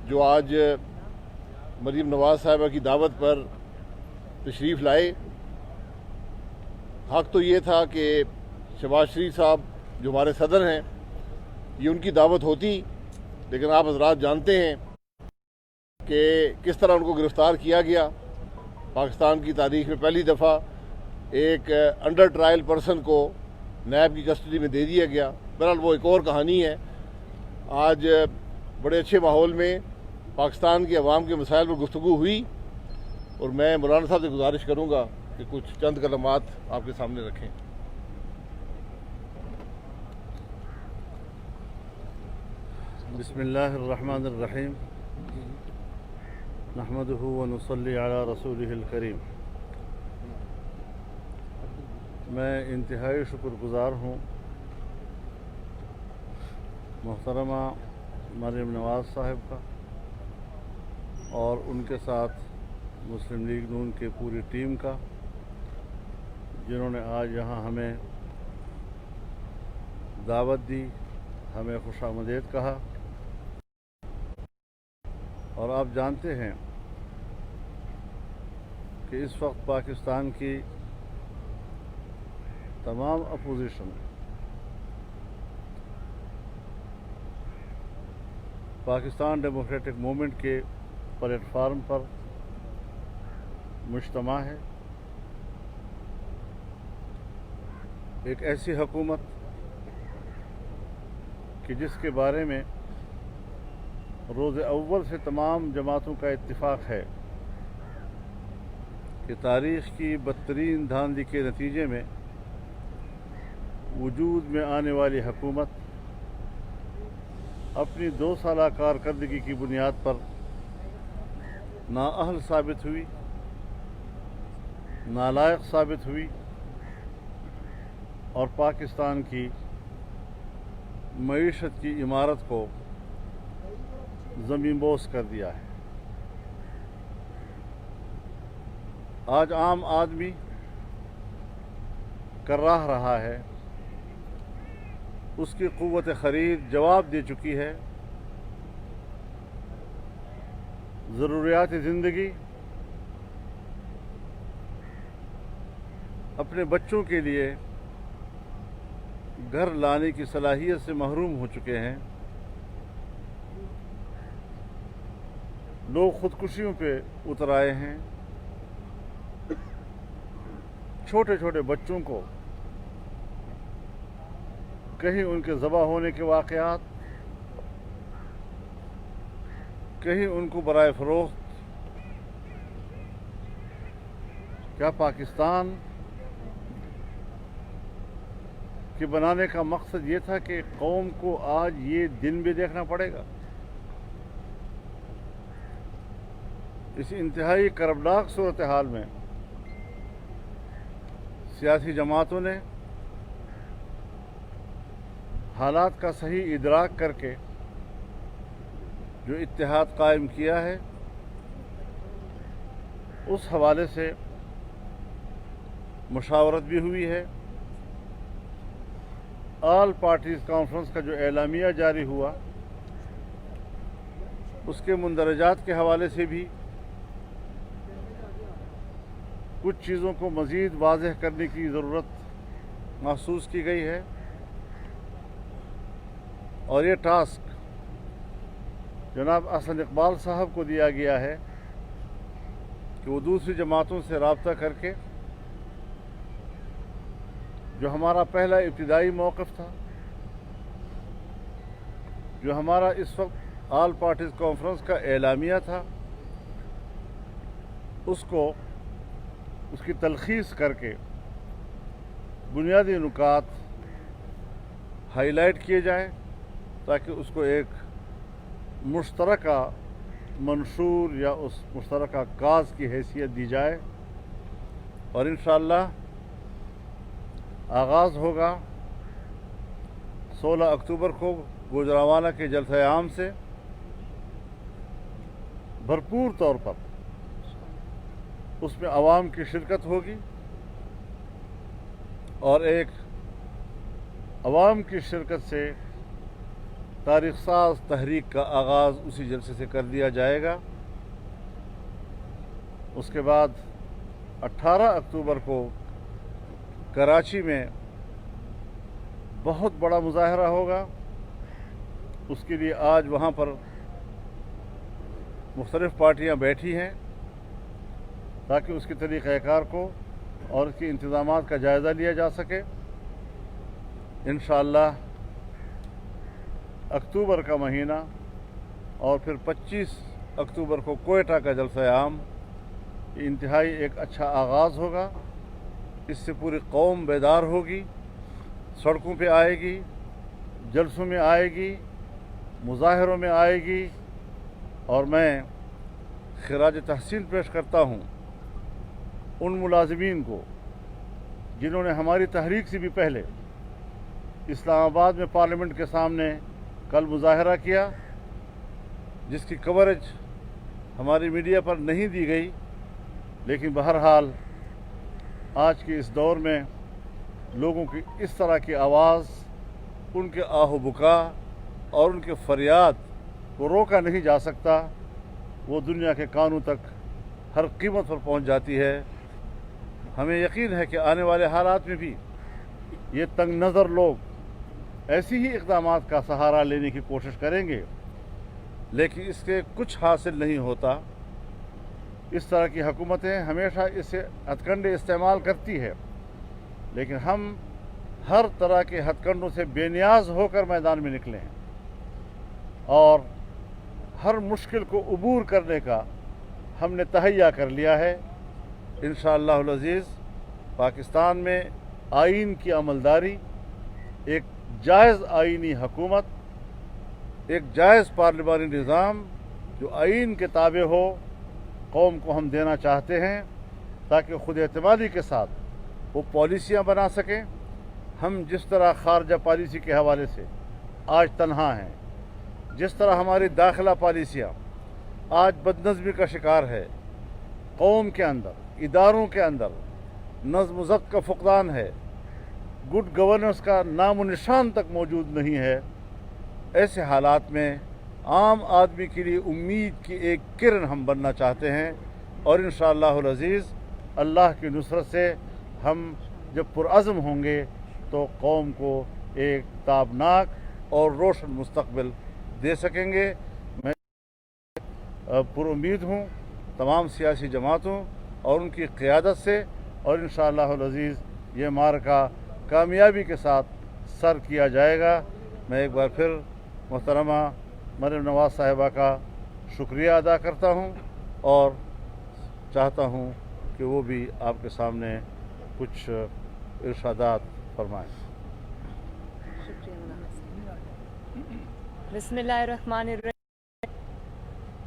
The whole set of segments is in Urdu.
جو آج مریم نواز صاحبہ کی دعوت پر تشریف لائے. حق تو یہ تھا کہ شہباز شریف صاحب جو ہمارے صدر ہیں یہ ان کی دعوت ہوتی، لیکن آپ حضرات جانتے ہیں کہ کس طرح ان کو گرفتار کیا گیا. پاکستان کی تاریخ میں پہلی دفعہ ایک انڈر ٹرائل پرسن کو نیب کی کسٹڈی میں دے دیا گیا. بہرحال وہ ایک اور کہانی ہے. آج بڑے اچھے ماحول میں پاکستان کے عوام کے مسائل پر گفتگو ہوئی، اور میں مولانا صاحب سے گزارش کروں گا کہ کچھ چند کلمات آپ کے سامنے رکھیں. بسم اللہ الرحمن الرحیم. نحمدہ ونصلی علی رسولہ الکریم. میں انتہائی شکر گزار ہوں محترمہ مریم نواز صاحب کا اور ان کے ساتھ مسلم لیگ نون کے پوری ٹیم کا، جنہوں نے آج یہاں ہمیں دعوت دی، ہمیں خوش آمدید کہا. اور آپ جانتے ہیں کہ اس وقت پاکستان کی تمام اپوزیشن پاکستان ڈیموکریٹک موومنٹ کے پلیٹ فارم پر مجتمع ہے. ایک ایسی حکومت کہ جس کے بارے میں روز اول سے تمام جماعتوں کا اتفاق ہے کہ تاریخ کی بدترین دھاندلی کے نتیجے میں وجود میں آنے والی حکومت اپنی 2 سالہ کارکردگی کی بنیاد پر نااہل ثابت ہوئی، نالائق ثابت ہوئی اور پاکستان کی معیشت کی عمارت کو زمین بوس کر دیا ہے. آج عام آدمی کراہ رہا ہے، اس کی قوت خرید جواب دے چکی ہے. ضروریات زندگی، اپنے بچوں کے لیے گھر لانے کی صلاحیت سے محروم ہو چکے ہیں. لوگ خودکشیوں پہ اتر آئے ہیں. چھوٹے چھوٹے بچوں کو کہیں ان کے ذبح ہونے کے واقعات، کہیں ان کو برائے فروخت. کیا پاکستان کے بنانے کا مقصد یہ تھا کہ قوم کو آج یہ دن بھی دیکھنا پڑے گا؟ اس انتہائی کربناک صورتحال میں سیاسی جماعتوں نے حالات کا صحیح ادراک کر کے جو اتحاد قائم کیا ہے، اس حوالے سے مشاورت بھی ہوئی ہے. آل پارٹیز کانفرنس کا جو اعلامیہ جاری ہوا، اس کے مندرجات کے حوالے سے بھی کچھ چیزوں کو مزید واضح کرنے کی ضرورت محسوس کی گئی ہے. اور یہ ٹاسک جناب احسن اقبال صاحب کو دیا گیا ہے کہ وہ دوسری جماعتوں سے رابطہ کر کے جو ہمارا پہلا ابتدائی موقف تھا، جو ہمارا اس وقت آل پارٹیز کانفرنس کا اعلامیہ تھا، اس کی تلخیص کر کے بنیادی نکات ہائی لائٹ کیے جائیں تاکہ اس کو ایک مشترکہ منشور یا اس مشترکہ کاز کی حیثیت دی جائے. اور انشاءاللہ آغاز ہوگا 16 اکتوبر کو گوجرانوالہ کے جلسہ عام سے. بھرپور طور پر اس میں عوام کی شرکت ہوگی اور ایک عوام کی شرکت سے تاریخ ساز تحریک کا آغاز اسی جلسے سے کر دیا جائے گا۔ اس کے بعد 18 اکتوبر کو کراچی میں بہت بڑا مظاہرہ ہوگا۔ اس کے لیے آج وہاں پر مختلف پارٹیاں بیٹھی ہیں تاکہ اس کے طریقہ کار کو اور اس کے انتظامات کا جائزہ لیا جا سکے۔ انشاءاللہ اکتوبر کا مہینہ اور پھر 25 اکتوبر کو کوئٹہ کا جلسہ عام انتہائی ایک اچھا آغاز ہوگا۔ اس سے پوری قوم بیدار ہوگی، سڑکوں پہ آئے گی، جلسوں میں آئے گی، مظاہروں میں آئے گی، اور میں خراج تحسین پیش کرتا ہوں ان ملازمین کو جنہوں نے ہماری تحریک سے بھی پہلے اسلام آباد میں پارلیمنٹ کے سامنے کل مظاہرہ کیا، جس کی کوریج ہماری میڈیا پر نہیں دی گئی، لیکن بہرحال آج کے اس دور میں لوگوں کی اس طرح کی آواز، ان کے آہ و بکا اور ان کے فریاد کو روکا نہیں جا سکتا۔ وہ دنیا کے کانوں تک ہر قیمت پر پہنچ جاتی ہے۔ ہمیں یقین ہے کہ آنے والے حالات میں بھی یہ تنگ نظر لوگ ایسی ہی اقدامات کا سہارا لینے کی کوشش کریں گے، لیکن اس کے کچھ حاصل نہیں ہوتا۔ اس طرح کی حکومتیں ہمیشہ اس سے ہتھ کنڈے استعمال کرتی ہے، لیکن ہم ہر طرح کے ہتھ کنڈوں سے بے نیاز ہو کر میدان میں نکلے ہیں اور ہر مشکل کو عبور کرنے کا ہم نے تہیہ کر لیا ہے۔ انشاءاللہ العزیز پاکستان میں آئین کی عملداری، ایک جائز آئینی حکومت، ایک جائز پارلیمانی نظام جو آئین کے تابع ہو، قوم کو ہم دینا چاہتے ہیں تاکہ خود اعتمادی کے ساتھ وہ پالیسیاں بنا سکیں۔ ہم جس طرح خارجہ پالیسی کے حوالے سے آج تنہا ہیں، جس طرح ہماری داخلہ پالیسیاں آج بدنظمی کا شکار ہے، قوم کے اندر، اداروں کے اندر نظم و ضبط کا فقدان ہے، گڈ گورننس کا نام و نشان تک موجود نہیں ہے، ایسے حالات میں عام آدمی کے لیے امید کی ایک کرن ہم بننا چاہتے ہیں، اور انشاءاللہ العزیز اللہ کی نصرت سے ہم جب پرعزم ہوں گے تو قوم کو ایک تابناک اور روشن مستقبل دے سکیں گے۔ میں پر امید ہوں تمام سیاسی جماعتوں اور ان کی قیادت سے، اور انشاءاللہ العزیز یہ معرکہ کامیابی کے ساتھ سر کیا جائے گا۔ میں ایک بار پھر محترمہ مریم نواز صاحبہ کا شکریہ ادا کرتا ہوں اور چاہتا ہوں کہ وہ بھی آپ کے سامنے کچھ ارشادات فرمائیں۔ شکریہ مولانا صاحب۔ بسم اللہ الرحمن الرحیم۔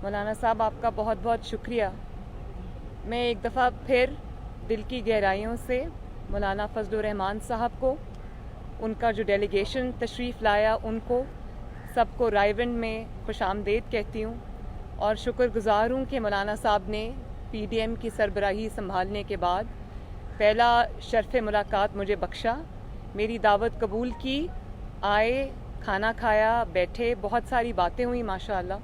مولانا صاحب آپ کا بہت بہت شکریہ۔ میں ایک دفعہ پھر دل کی گہرائیوں سے مولانا فضل الرحمان صاحب کو، ان کا جو ڈیلیگیشن تشریف لایا، ان کو سب کو رائے ونڈ میں خوش آمدید کہتی ہوں، اور شکر گزار ہوں کہ مولانا صاحب نے پی ڈی ایم کی سربراہی سنبھالنے کے بعد پہلا شرف ملاقات مجھے بخشا، میری دعوت قبول کی، آئے، کھانا کھایا، بیٹھے، بہت ساری باتیں ہوئیں ماشاءاللہ۔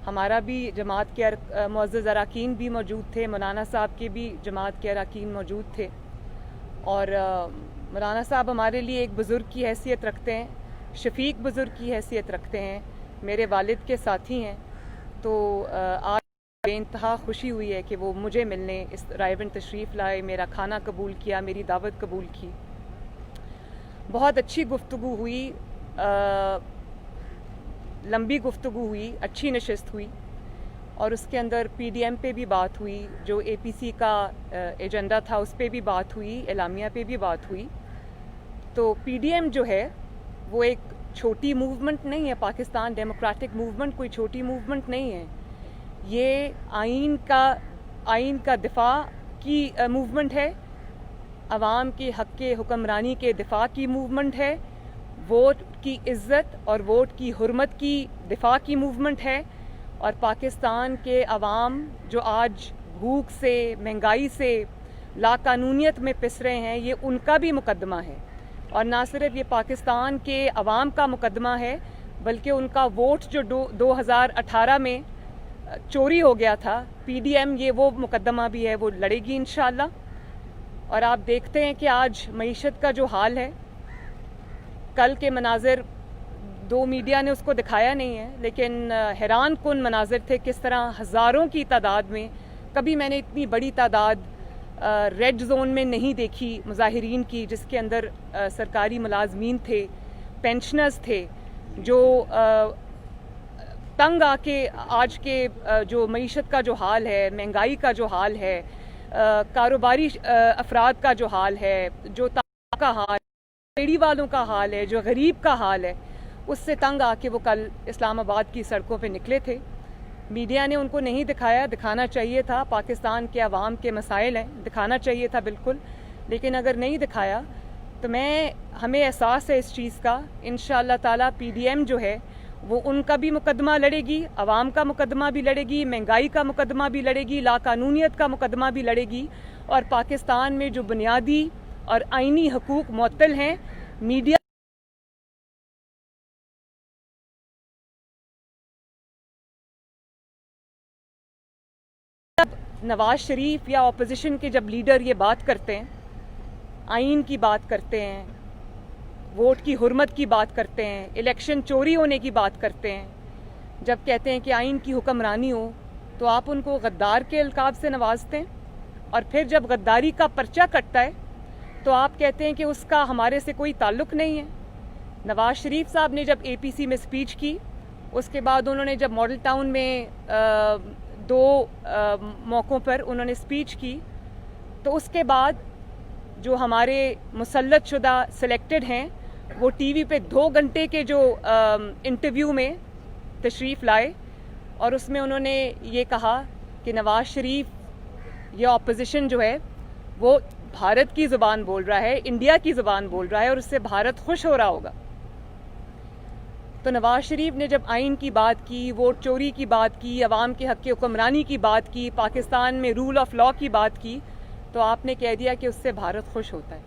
ہمارا بھی جماعت کے معزز اراکین بھی موجود تھے، مولانا صاحب کے بھی جماعت کے اراکین موجود تھے، اور مولانا صاحب ہمارے لیے ایک بزرگ کی حیثیت رکھتے ہیں، شفیق بزرگ کی حیثیت رکھتے ہیں، میرے والد کے ساتھی ہیں۔ تو آج بے انتہا خوشی ہوئی ہے کہ وہ مجھے ملنے اس رائے ونڈ تشریف لائے، میرا کھانا قبول کیا، میری دعوت قبول کی۔ بہت اچھی گفتگو ہوئی، لمبی گفتگو ہوئی، اچھی نشست ہوئی، اور اس کے اندر پی ڈی ایم پہ بھی بات ہوئی، جو اے پی سی کا ایجنڈا تھا اس پہ بھی بات ہوئی، اعلامیہ پہ بھی بات ہوئی۔ تو پی ڈی ایم جو ہے وہ ایک چھوٹی موومنٹ نہیں ہے، پاکستان ڈیموکریٹک موومنٹ کوئی چھوٹی موومنٹ نہیں ہے، یہ آئین کا دفاع کی موومنٹ ہے، عوام کے حق کے حکمرانی کے دفاع کی موومنٹ ہے، ووٹ کی عزت اور ووٹ کی حرمت کی دفاع کی موومنٹ ہے، اور پاکستان کے عوام جو آج بھوک سے، مہنگائی سے، لاقانونیت میں پس رہے ہیں، یہ ان کا بھی مقدمہ ہے، اور نہ صرف یہ پاکستان کے عوام کا مقدمہ ہے بلکہ ان کا ووٹ جو 2018 میں چوری ہو گیا تھا، PDM یہ وہ مقدمہ بھی ہے، وہ لڑے گی انشاءاللہ. اور آپ دیکھتے ہیں کہ آج معیشت کا جو حال ہے، کل کے مناظر دو میڈیا نے اس کو دکھایا نہیں ہے، لیکن حیران کن مناظر تھے، کس طرح ہزاروں کی تعداد میں، کبھی میں نے اتنی بڑی تعداد ریڈ زون میں نہیں دیکھی مظاہرین کی، جس کے اندر سرکاری ملازمین تھے، پینشنرز تھے، جو تنگ آ کے آج کے جو معیشت کا جو حال ہے، مہنگائی کا جو حال ہے، کاروباری افراد کا جو حال ہے، جو تاجروں کا حال ہے، ریڑھی والوں کا حال ہے، جو غریب کا حال ہے، اس سے تنگ آ کے وہ کل اسلام آباد کی سڑکوں پہ نکلے تھے. میڈیا نے ان کو نہیں دکھایا، دکھانا چاہیے تھا. پاکستان کے عوام کے مسائل ہیں، دکھانا چاہیے تھا بالکل، لیکن اگر نہیں دکھایا تو ہمیں احساس ہے اس چیز کا. انشاءاللہ تعالی PDM جو ہے وہ ان کا بھی مقدمہ لڑے گی، عوام کا مقدمہ بھی لڑے گی، مہنگائی کا مقدمہ بھی لڑے گی، لا قانونیت کا مقدمہ بھی لڑے گی. اور پاکستان میں جو بنیادی اور آئینی حقوق معطل ہیں، میڈیا نواز شریف یا اپوزیشن کے جب لیڈر یہ بات کرتے ہیں، آئین کی بات کرتے ہیں، ووٹ کی حرمت کی بات کرتے ہیں، الیکشن چوری ہونے کی بات کرتے ہیں، جب کہتے ہیں کہ آئین کی حکمرانی ہو، تو آپ ان کو غدار کے القاب سے نوازتے ہیں. اور پھر جب غداری کا پرچہ کٹتا ہے تو آپ کہتے ہیں کہ اس کا ہمارے سے کوئی تعلق نہیں ہے. نواز شریف صاحب نے جب APC میں سپیچ کی، اس کے بعد انہوں نے جب ماڈل ٹاؤن میں 2 موقعوں پر انہوں نے سپیچ کی، تو اس کے بعد جو ہمارے مسلط شدہ سلیکٹڈ ہیں وہ ٹی وی پہ 2 گھنٹے کے جو انٹرویو میں تشریف لائے، اور اس میں انہوں نے یہ کہا کہ نواز شریف یا اپوزیشن جو ہے وہ بھارت کی زبان بول رہا ہے، انڈیا کی زبان بول رہا ہے، اور اس سے بھارت خوش ہو رہا ہوگا. تو نواز شریف نے جب آئین کی بات کی، ووٹ چوری کی بات کی، عوام کے حق کی حکمرانی کی بات کی، پاکستان میں رول آف لا کی بات کی، تو آپ نے کہہ دیا کہ اس سے بھارت خوش ہوتا ہے.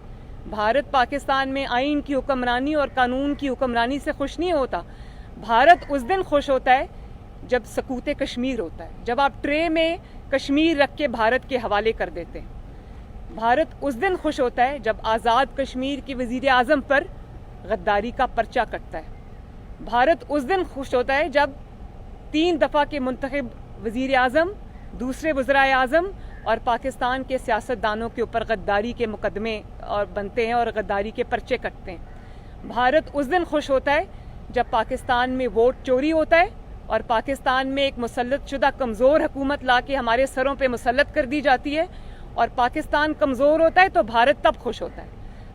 بھارت پاکستان میں آئین کی حکمرانی اور قانون کی حکمرانی سے خوش نہیں ہوتا. بھارت اس دن خوش ہوتا ہے جب سقوط کشمیر ہوتا ہے، جب آپ ٹرے میں کشمیر رکھ کے بھارت کے حوالے کر دیتے ہیں. بھارت اس دن خوش ہوتا ہے جب آزاد کشمیر کے وزیر اعظم پر غداری کا پرچہ کٹتا ہے. بھارت اس دن خوش ہوتا ہے جب 3 دفعہ کے منتخب وزیر اعظم، دوسرے وزرائے اعظم اور پاکستان کے سیاستدانوں کے اوپر غداری کے مقدمے اور بنتے ہیں اور غداری کے پرچے کٹتے ہیں. بھارت اس دن خوش ہوتا ہے جب پاکستان میں ووٹ چوری ہوتا ہے اور پاکستان میں ایک مسلط شدہ کمزور حکومت لا کے ہمارے سروں پہ مسلط کر دی جاتی ہے، اور پاکستان کمزور ہوتا ہے تو بھارت تب خوش ہوتا ہے.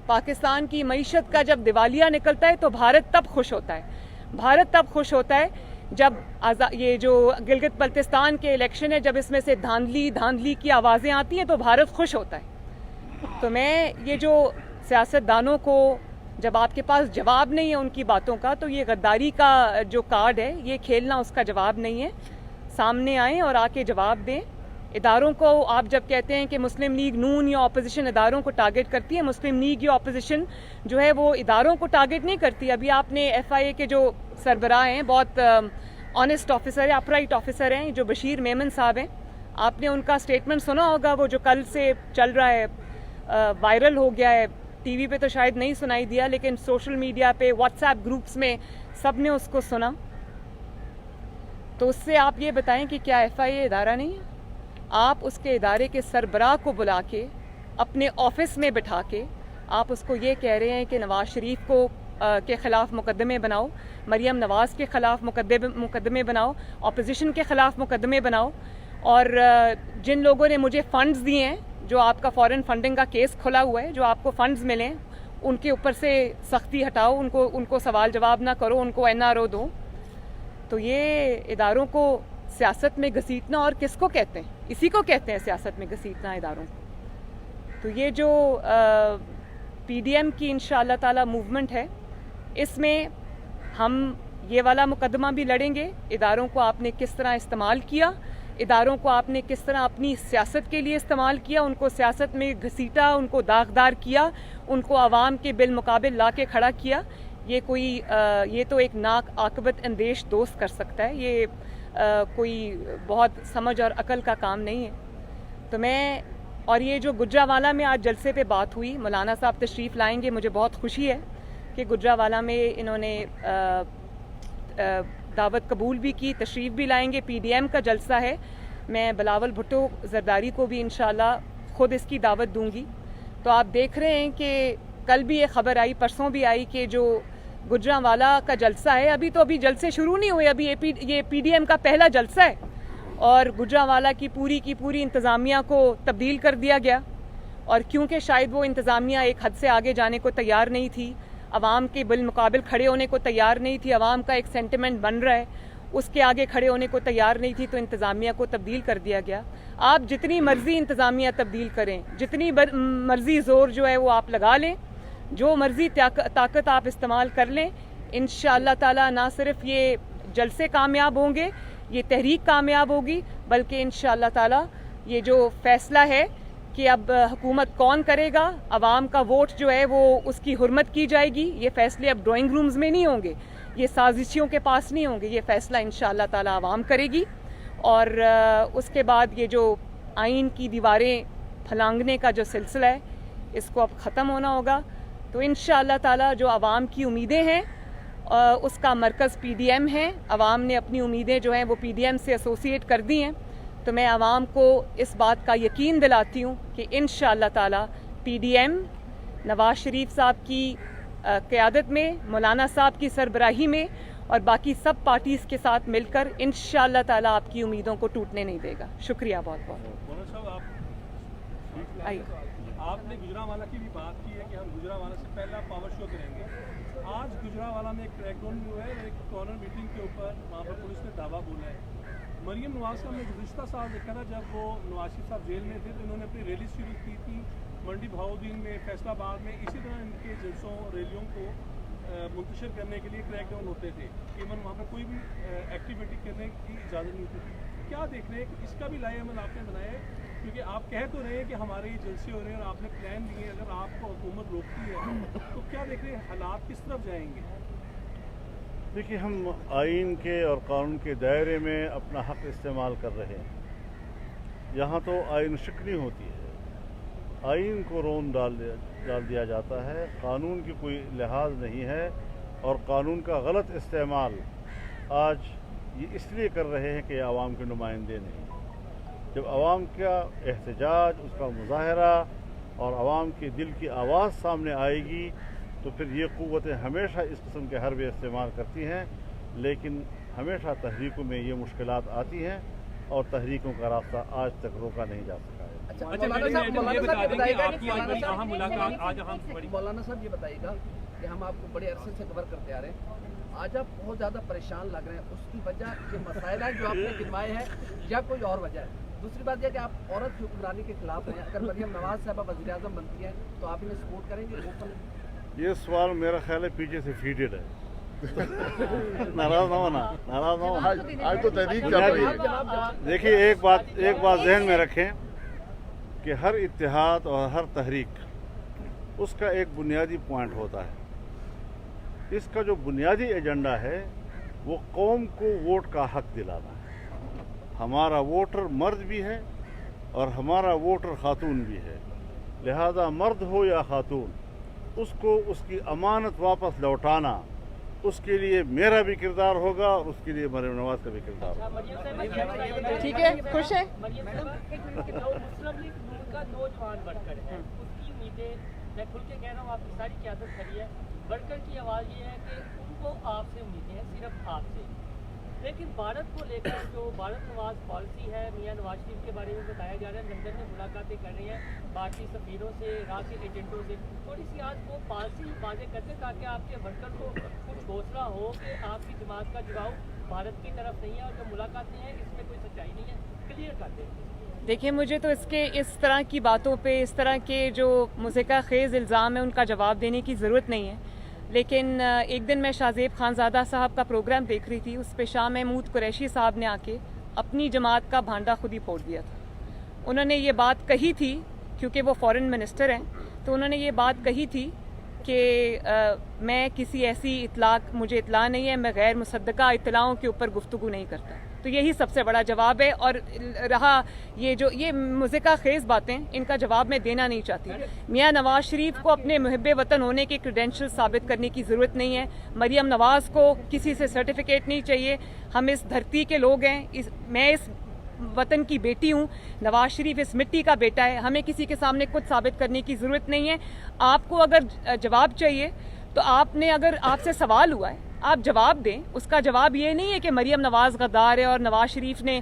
پاکستان کی معیشت کا جب دیوالیہ نکلتا ہے تو بھارت تب خوش ہوتا ہے. بھارت تب خوش ہوتا ہے جب یہ جو گلگت بلتستان کے الیکشن ہے، جب اس میں سے دھاندلی کی آوازیں آتی ہیں تو بھارت خوش ہوتا ہے. تو میں یہ جو سیاستدانوں کو جب آپ کے پاس جواب نہیں ہے ان کی باتوں کا، تو یہ غداری کا جو کارڈ ہے یہ کھیلنا اس کا جواب نہیں ہے. سامنے آئیں اور آ کے جواب دیں. اداروں کو آپ جب کہتے ہیں کہ مسلم لیگ نون یا اپوزیشن اداروں کو ٹارگٹ کرتی ہے، مسلم لیگ یا اپوزیشن جو ہے وہ اداروں کو ٹارگٹ نہیں کرتی. ابھی آپ نے FIA کے جو سربراہ ہیں، بہت آنیسٹ آفیسر ہیں، اپرائٹ آفیسر ہیں، جو بشیر میمن صاحب ہیں، آپ نے ان کا سٹیٹمنٹ سنا ہوگا، وہ جو کل سے چل رہا ہے، وائرل ہو گیا ہے. ٹی وی پہ تو شاید نہیں سنائی دیا، لیکن سوشل میڈیا پہ، واٹس ایپ گروپس میں سب نے اس کو سنا. تو اس سے آپ یہ بتائیں کہ کیا FIA ادارہ نہیں ہے؟ آپ اس کے ادارے کے سربراہ کو بلا کے اپنے آفس میں بٹھا کے آپ اس کو یہ کہہ رہے ہیں کہ نواز شریف کو کے خلاف مقدمے بناؤ، مریم نواز کے خلاف مقدمے بناؤ، اپوزیشن کے خلاف مقدمے بناؤ، اور جن لوگوں نے مجھے فنڈز دیے ہیں، جو آپ کا فارن فنڈنگ کا کیس کھلا ہوا ہے، جو آپ کو فنڈز ملیں ان کے اوپر سے سختی ہٹاؤ، ان کو سوال جواب نہ کرو، ان کو NRO دو. تو یہ اداروں کو سیاست میں گھسیٹنا اور کس کو کہتے ہیں؟ اسی کو کہتے ہیں سیاست میں گھسیٹنا اداروں کو. تو یہ جو PDM کی انشاءاللہ تعالی موومنٹ ہے، اس میں ہم یہ والا مقدمہ بھی لڑیں گے. اداروں کو آپ نے کس طرح استعمال کیا، اداروں کو آپ نے کس طرح اپنی سیاست کے لیے استعمال کیا، ان کو سیاست میں گھسیٹا، ان کو داغدار کیا، ان کو عوام کے بالمقابل لا کے کھڑا کیا، یہ تو ایک ناک عاقبت اندیش دوست کر سکتا ہے، یہ کوئی بہت سمجھ اور عقل کا کام نہیں ہے. تو میں اور یہ جو گجرانوالہ میں آج جلسے پہ بات ہوئی، مولانا صاحب تشریف لائیں گے، مجھے بہت خوشی ہے کہ گجرانوالہ میں انہوں نے دعوت قبول بھی کی، تشریف بھی لائیں گے. PDM کا جلسہ ہے، میں بلاول بھٹو زرداری کو بھی انشاءاللہ خود اس کی دعوت دوں گی. تو آپ دیکھ رہے ہیں کہ کل بھی یہ خبر آئی، پرسوں بھی آئی کہ جو گجرانوالہ کا جلسہ ہے، ابھی جلسے شروع نہیں ہوئے، ابھی یہ PDM کا پہلا جلسہ ہے اور گجرانوالہ کی پوری انتظامیہ کو تبدیل کر دیا گیا. اور کیونکہ شاید وہ انتظامیہ ایک حد سے آگے جانے کو تیار نہیں تھی، عوام کے بالمقابل کھڑے ہونے کو تیار نہیں تھی، عوام کا ایک سینٹیمنٹ بن رہا ہے، اس کے آگے کھڑے ہونے کو تیار نہیں تھی، تو انتظامیہ کو تبدیل کر دیا گیا. آپ جتنی مرضی انتظامیہ تبدیل کریں، جتنی مرضی زور جو ہے وہ آپ لگا لیں، جو مرضی طاقت آپ استعمال کر لیں، انشاءاللہ تعالی نہ صرف یہ جلسے کامیاب ہوں گے، یہ تحریک کامیاب ہوگی، بلکہ انشاءاللہ تعالی یہ جو فیصلہ ہے کہ اب حکومت کون کرے گا، عوام کا ووٹ جو ہے وہ اس کی حرمت کی جائے گی. یہ فیصلے اب ڈرائنگ رومز میں نہیں ہوں گے، یہ سازشیوں کے پاس نہیں ہوں گے، یہ فیصلہ انشاءاللہ تعالی عوام کرے گی. اور اس کے بعد یہ جو آئین کی دیواریں پھلانگنے کا جو سلسلہ ہے، اس کو اب ختم ہونا ہوگا. تو انشاءاللہ تعالی جو عوام کی امیدیں ہیں اس کا مرکز PDM ہے. عوام نے اپنی امیدیں جو ہیں وہ PDM سے ایسوسیٹ کر دی ہیں. تو میں عوام کو اس بات کا یقین دلاتی ہوں کہ انشاءاللہ تعالی PDM نواز شریف صاحب کی قیادت میں، مولانا صاحب کی سربراہی میں اور باقی سب پارٹیز کے ساتھ مل کر انشاءاللہ تعالی آپ کی امیدوں کو ٹوٹنے نہیں دے گا. شکریہ بہت بہت. مولانا صاحب آپ نے گجرانوالہ کی بھی بات کی ہے کہ ہم گجرانوالہ سے پہلا پاور شو کریں گے. آج گجرانوالہ میں ایک کریک ڈاؤن ہوا ہے، ایک کارنر میٹنگ کے اوپر وہاں پر پولیس نے دعویٰ بولا ہے. مریم نواز صاحب نے گزشتہ سال دیکھا تھا جب وہ نواز شریف صاحب جیل میں تھے تو انہوں نے اپنی ریلی شروع کی تھی منڈی بہاؤدین میں، فیصلہ آباد میں. اسی طرح ان کے جلسوں ریلیوں کو منتشر کرنے کے لیے کریک ڈاؤن ہوتے تھے، ایون وہاں پر کوئی بھی ایکٹیویٹی کرنے کی اجازت نہیں ہوتی تھی. کیا دیکھ رہے ہیں کہ اس کا بھی لائحہ عمل آپ نے بنایا ہے؟ کیونکہ آپ کہہ تو رہے ہیں کہ ہمارے یہ جلسے ہو رہے ہیں اور آپ نے پلان لیے، اگر آپ کو حکومت روکتی ہے تو کیا دیکھ رہے ہیں حالات کس طرف جائیں گے؟ دیکھیے، ہم آئین کے اور قانون کے دائرے میں اپنا حق استعمال کر رہے ہیں. یہاں تو آئین شکنی ہوتی ہے، آئین کو رون ڈال دیا جاتا ہے، قانون کی کوئی لحاظ نہیں ہے. اور قانون کا غلط استعمال آج یہ اس لیے کر رہے ہیں کہ عوام کے نمائندے نہیں. جب عوام کا احتجاج، اس کا مظاہرہ اور عوام کے دل کی آواز سامنے آئے گی تو پھر یہ قوتیں ہمیشہ اس قسم کے حربے استعمال کرتی ہیں. لیکن ہمیشہ تحریکوں میں یہ مشکلات آتی ہیں اور تحریکوں کا راستہ آج تک روکا نہیں جا سکا ہے. مولانا صاحب یہ بتائیے گا کہ ہم آپ کو بڑے عرصے سے کور کرتے آ رہے ہیں، آج آپ بہت زیادہ پریشان لگ رہے ہیں، اس کی وجہ یہ مسائل ہیں جو آپ نے گنوائے ہیں یا کوئی اور وجہ ہے؟ دوسری بات یہ کہ آپ عورت کی حکمرانی کے خلاف ہیں، اگر مریم نواز صاحبہ وزیر اعظم بنتی ہیں تو آپ انہیں سپورٹ کریں گے؟ یہ سوال میرا خیال ہے پیچھے سے فیڈڈ ہے. ناراض نہ ہونا. آج تو تحریک چل رہی ہے. دیکھیے، ایک بات ذہن میں رکھیں کہ ہر اتحاد اور ہر تحریک اس کا ایک بنیادی پوائنٹ ہوتا ہے. اس کا جو بنیادی ایجنڈا ہے وہ قوم کو ووٹ کا حق دلانا ہے. ہمارا ووٹر مرد بھی ہے اور ہمارا ووٹر خاتون بھی ہے. لہذا مرد ہو یا خاتون، اس کو اس کی امانت واپس لوٹانا، اس کے لیے میرا بھی کردار ہوگا اور اس کے لیے مریم نواز کا بھی کردار ہوگا. ٹھیک ہے، خوش ہے. مسلم لیگ کا نوجوان ورکر ہے، اس کی امیدیں، میں کھل کے کہہ رہا ہوں، آپ کی ساری قیادت کھڑی ہے، ورکر کی آواز یہ ہے کہ ان کو آپ سے امیدیں ہیں، صرف آپ سے. لیکن بھارت کو لے کر جو بھارت نواز پالیسی ہے، میاں نواز شریف کے بارے میں بتایا جا رہا ہے، لندن میں ملاقاتیں کر رہے ہیں بھارتی سفیروں سے، راہ کے ایجنٹوں سے. تھوڑی سی آج وہ پالیسی واضح کرتے تاکہ آپ کے ورکر کو کچھ حوصلہ ہو کہ آپ کی جماعت کا جگاؤ بھارت کی طرف نہیں ہے اور جو ملاقاتیں ہیں اس میں کوئی سچائی نہیں ہے. کلیئر کر دیں. دیکھیں، مجھے تو اس طرح کی باتوں پہ، اس طرح کے جو مضحکہ خیز الزام ہیں ان کا جواب دینے کی ضرورت نہیں ہے. لیکن ایک دن میں شاہ زیب خانزادہ صاحب کا پروگرام دیکھ رہی تھی، اس پہ شاہ محمود قریشی صاحب نے آ کے اپنی جماعت کا بھانڈا خود ہی پھوڑ دیا تھا. انہوں نے یہ بات کہی تھی، کیونکہ وہ فارن منسٹر ہیں، تو انہوں نے یہ بات کہی تھی کہ میں کسی ایسی مجھے اطلاع نہیں ہے, میں غیر مصدقہ اطلاعوں کے اوپر گفتگو نہیں کرتا. تو یہی سب سے بڑا جواب ہے. اور رہا یہ مضحکہ خیز باتیں, ان کا جواب میں دینا نہیں چاہتی. میاں نواز شریف کو اپنے محب وطن ہونے کے کریڈینشل ثابت کرنے کی ضرورت نہیں ہے. مریم نواز کو کسی سے سرٹیفکیٹ نہیں چاہیے. ہم اس دھرتی کے لوگ ہیں, میں اس وطن کی بیٹی ہوں, نواز شریف اس مٹی کا بیٹا ہے. ہمیں کسی کے سامنے کچھ ثابت کرنے کی ضرورت نہیں ہے. آپ کو اگر جواب چاہیے تو اگر آپ سے سوال ہوا ہے آپ جواب دیں. اس کا جواب یہ نہیں ہے کہ مریم نواز غدار ہے اور نواز شریف نے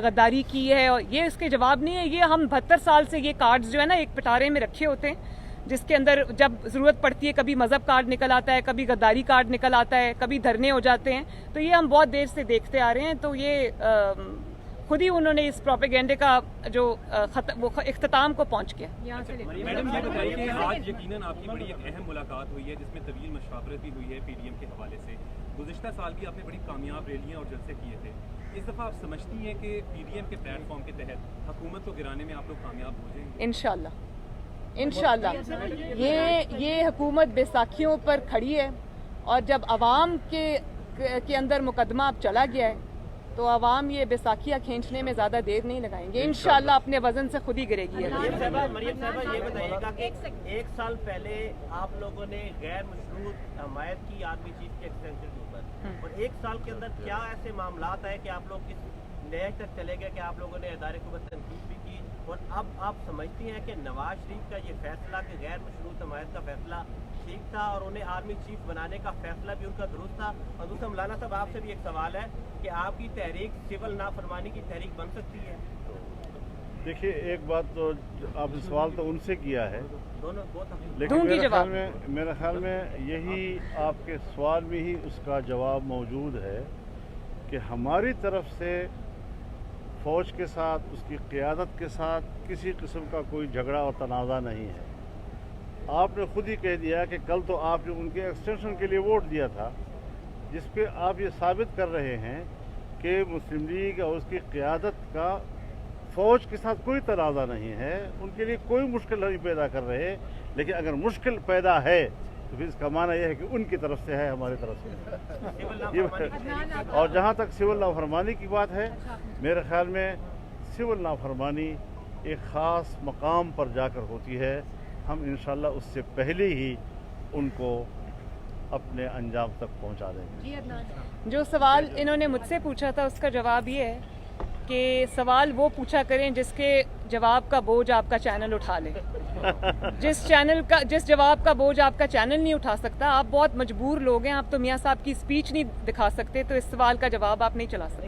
غداری کی ہے, اور یہ اس کے جواب نہیں ہے. یہ ہم 72 سال سے یہ کارڈز جو ہے نا ایک پٹارے میں رکھے ہوتے ہیں, جس کے اندر جب ضرورت پڑتی ہے کبھی مذہب کارڈ نکل آتا ہے, کبھی غداری کارڈ نکل آتا ہے, کبھی دھرنے ہو جاتے ہیں. تو یہ ہم بہت دیر سے دیکھتے آ رہے ہیں. تو یہ خود ہی انہوں نے اس پروپیگنڈے کا جو وہ اختتام کو پہنچ گیا. میڈم یہ بتائیے کہ آج یقیناً آپ کی بڑی ایک اہم ملاقات ہوئی ہے جس میں طویل مشاورت بھی ہوئی ہے پی ڈی ایم کے حوالے سے. گزشتہ سال بھی آپ نے بڑی کامیاب ریلیاں اور جلسے کیے تھے. اس دفعہ آپ سمجھتی ہیں کہ پی ڈی ایم کے پلیٹ فارم کے تحت حکومت کو گرانے میں آپ لوگ کامیاب ہو جائیں گے؟ انشاءاللہ یہ حکومت بیساکھیوں پر کھڑی ہے, اور جب عوام کے اندر مقدمہ اب چلا گیا ہے تو عوام یہ بیساکھیاں کھینچنے میں زیادہ دیر نہیں لگائیں گے. انشاءاللہ اپنے وزن سے خود ہی گرے گی. مریم صاحبہ یہ بتائیے گا کہ 1 سال پہلے آپ لوگوں نے غیر مشروط حمایت کی آرمی چیف کے ایکسٹینشن کے اوپر, اور 1 سال کے اندر کیا ایسے معاملات آئے کہ آپ لوگ اس نیج تک چلے گئے کہ آپ لوگوں نے ادارے کو تنقید بھی کی, اور اب آپ سمجھتی ہیں کہ نواز شریف کا یہ فیصلہ کہ غیر مشروط حمایت کا فیصلہ ٹھیک تھا, اور انہیں آرمی چیف بنانے کا فیصلہ بھی ان کا درست تھا؟ اور دوسرا مولانا صاحب آپ سے بھی ایک سوال ہے کہ آپ کی تحریک سول نافرمانی کی تحریک بن سکتی ہے؟ دیکھیے ایک بات تو آپ نے سوال تو ان سے کیا ہے, لیکن میرے خیال میں یہی آپ کے سوال میں ہی اس کا جواب موجود ہے کہ ہماری طرف سے فوج کے ساتھ, اس کی قیادت کے ساتھ کسی قسم کا کوئی جھگڑا اور تنازع نہیں ہے. آپ نے خود ہی کہہ دیا کہ کل تو آپ نے ان کے ایکسٹینشن کے لیے ووٹ دیا تھا, جس پہ آپ یہ ثابت کر رہے ہیں کہ مسلم لیگ اور اس کی قیادت کا فوج کے ساتھ کوئی تنازع نہیں ہے, ان کے لیے کوئی مشکل نہیں پیدا کر رہے. لیکن اگر مشکل پیدا ہے تو پھر اس کا معنی یہ ہے کہ ان کی طرف سے ہے, ہماری طرف سے. اور جہاں تک سول نافرمانی کی بات ہے, میرے خیال میں سول نافرمانی ایک خاص مقام پر جا کر ہوتی ہے. ہم انشاءاللہ اس سے پہلے ہی ان کو اپنے انجام تک پہنچا دیں گے. جو سوال انہوں نے مجھ سے پوچھا تھا اس کا جواب یہ ہے کہ سوال وہ پوچھا کریں جس کے جواب کا بوجھ آپ کا چینل اٹھا لے. جس جواب کا بوجھ آپ کا چینل نہیں اٹھا سکتا, آپ بہت مجبور لوگ ہیں, آپ تو میاں صاحب کی سپیچ نہیں دکھا سکتے, تو اس سوال کا جواب آپ نہیں چلا سکتے.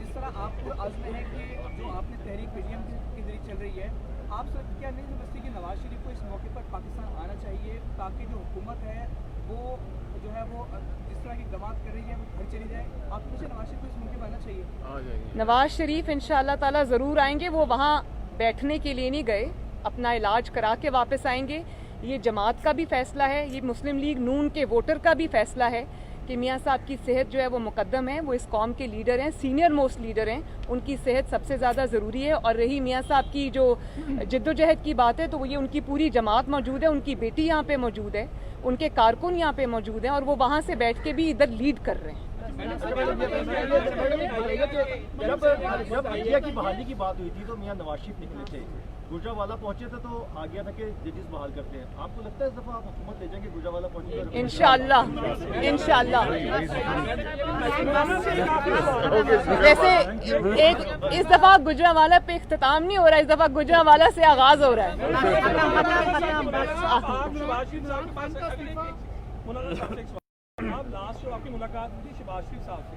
جس طرح آپ کو عزم ہے کہ جو آپ نے تحریک پی ڈی ایم کے ذریعے چل رہی ہے, آپ سب کیا نہیں سمجھتے کہ نواز شریف کو اس موقع پر پاکستان آنا چاہیے تاکہ جو حکومت ہے وہ جو ہے وہ جس طرح کی دماد کر رہی ہے وہ گھر چلی جائے؟ آپ کو نواز شریف کو اس موقع پر آنا چاہیے. نواز شریف انشاءاللہ تعالیٰ ضرور آئیں گے. وہ وہاں بیٹھنے کے لیے نہیں گئے, اپنا علاج کرا کے واپس آئیں گے. یہ جماعت کا بھی فیصلہ ہے, یہ مسلم لیگ نون کے ووٹر کا بھی فیصلہ ہے کہ میاں صاحب کی صحت جو ہے وہ مقدم ہے. وہ اس قوم کے لیڈر ہیں, سینئر موسٹ لیڈر ہیں, ان کی صحت سب سے زیادہ ضروری ہے. اور رہی میاں صاحب کی جو جد و جہد کی بات ہے تو وہ یہ ان کی پوری جماعت موجود ہے, ان کی بیٹی یہاں پہ موجود ہے, ان کے کارکن یہاں پہ موجود ہیں, اور وہ وہاں سے بیٹھ کے بھی ادھر لیڈ کر رہے ہیں. جب انڈیا کی بحالی کی بات ہوئی تھی تو میاں نواز شریف نکلے تھے, گجرانوالہ پہنچے تھے تو آ گیا تھا کہ ججز بحال کرتے ہیں. آپ کو لگتا ہے اس دفعہ آپ حکومت لے جائیں گے گجرانوالہ پہنچے؟ انشاءاللہ ویسے اس دفعہ گجرانوالہ پہ اختتام نہیں ہو رہا, اس دفعہ گجرانوالہ سے آغاز ہو رہا ہے. لاسٹ جو آپ کی ملاقات ہوئی تھی شہباز شریف صاحب سے,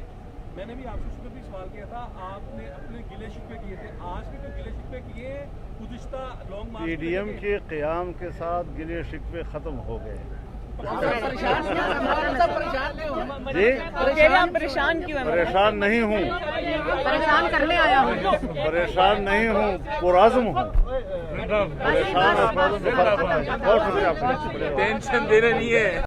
میں نے بھی آپ سے شکر بھی سوال کیا تھا, آپ نے اپنے گلے شکوے کیے تھے, آج بھی تو گلے شکوے کیے گزشتہ long march. P D M کے قیام کے ساتھ گلے شکوے ختم ہو گئے. پریشان کیوں ہیں؟ پریشان نہیں ہوں, پریشان کرنے آیا ہوں. پریشان نہیں ہوں, پرعزم ہوں. پریشان اور پرعزم میں فرق ہے. بہت شکریہ آپ کا. ٹینشن دینا نہیں ہے.